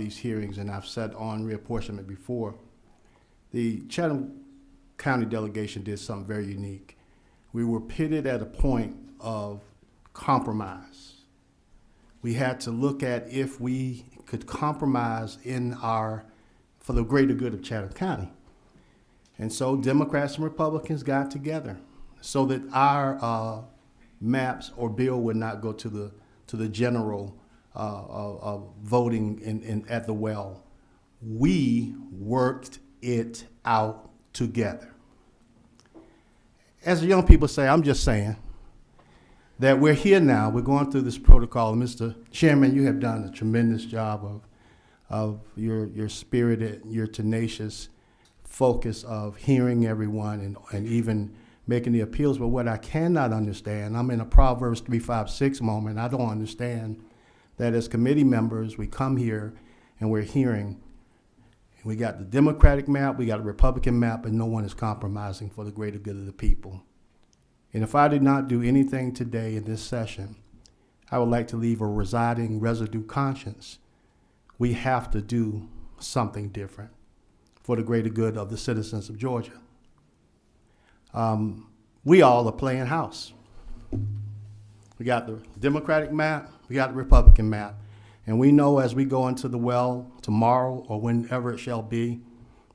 these hearings, and I've sat on reapportionment before. The Chatham County delegation did something very unique. We were pitted at a point of compromise. We had to look at if we could compromise for the greater good of Chatham County. And so Democrats and Republicans got together so that our maps or bill would not go to the general voting at the well. We worked it out together. As the young people say, I'm just saying that we're here now. We're going through this protocol. Mr. Chairman, you have done a tremendous job of your spirited, your tenacious focus of hearing everyone and even making the appeals. But what I cannot understand, I'm in a Proverbs 3:5-6 moment. I don't understand that as committee members, we come here and we're hearing. We got the Democratic map, we got a Republican map, but no one is compromising for the greater good of the people. And if I did not do anything today in this session, I would like to leave a residing residue conscience. We have to do something different for the greater good of the citizens of Georgia. We all are playing house. We got the Democratic map, we got the Republican map. And we know as we go into the well tomorrow or whenever it shall be,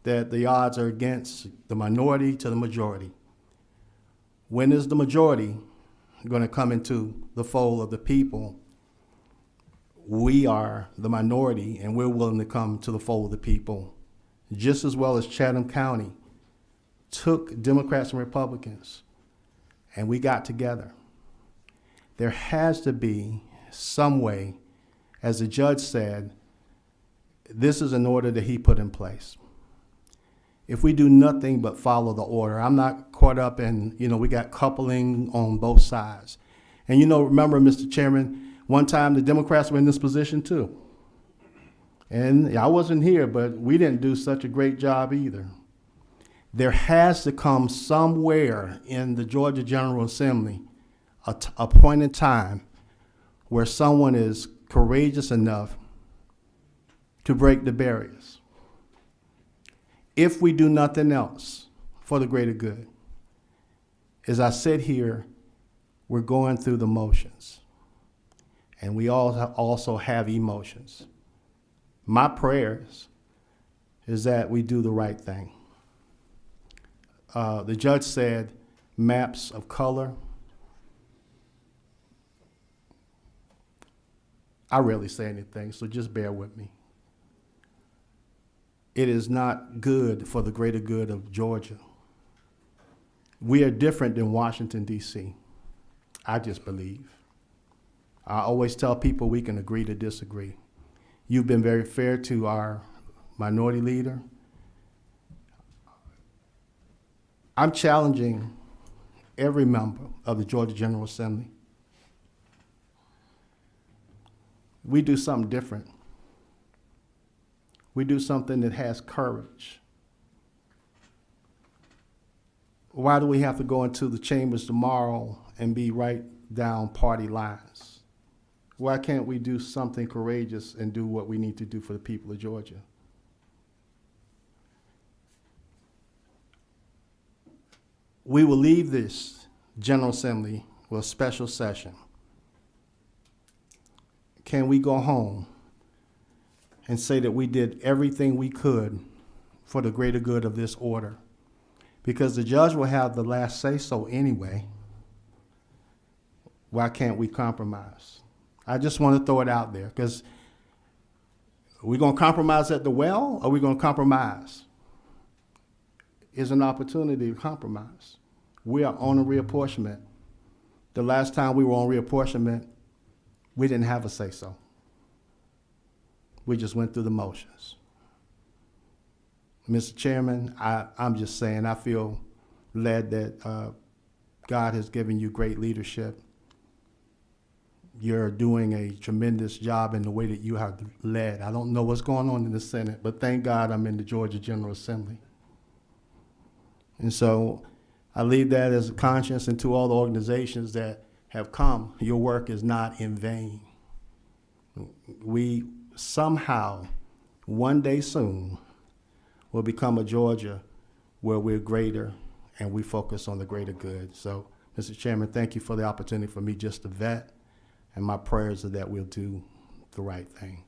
that the odds are against the minority to the majority. When is the majority going to come into the fold of the people? We are the minority, and we're willing to come to the fold of the people, just as well as Chatham County took Democrats and Republicans, and we got together. There has to be some way, as the judge said, this is an order that he put in place. If we do nothing but follow the order, I'm not caught up in, we got coupling on both sides. And remember, Mr. Chairman, one time the Democrats were in this position too. And I wasn't here, but we didn't do such a great job either. There has to come somewhere in the Georgia General Assembly a point in time where someone is courageous enough to break the barriers. If we do nothing else for the greater good, as I sit here, we're going through the motions, and we all also have emotions. My prayers is that we do the right thing. The judge said maps of color. I rarely say anything, so just bear with me. It is not good for the greater good of Georgia. We are different than Washington, D.C. I just believe. I always tell people we can agree to disagree. You've been very fair to our minority leader. I'm challenging every member of the Georgia General Assembly. We do something different. We do something that has courage. Why do we have to go into the chambers tomorrow and be right down party lines? Why can't we do something courageous and do what we need to do for the people of Georgia? We will leave this General Assembly with a special session. Can we go home and say that we did everything we could for the greater good of this order? Because the judge will have the last say-so anyway. Why can't we compromise? I just want to throw it out there, because are we going to compromise at the well, or are we going to compromise? It's an opportunity to compromise. We are on a reapportionment. The last time we were on reapportionment, we didn't have a say-so. We just went through the motions. Mr. Chairman, I'm just saying, I feel led that God has given you great leadership. You're doing a tremendous job in the way that you have led. I don't know what's going on in the Senate, but thank God I'm in the Georgia General Assembly. And so I leave that as a conscience, and to all the organizations that have come, your work is not in vain. We somehow one day soon, will become a Georgia where we're greater and we focus on the greater good. So, Mr. Chairman, thank you for the opportunity for me just to vet, and my prayers are that we'll do the right thing.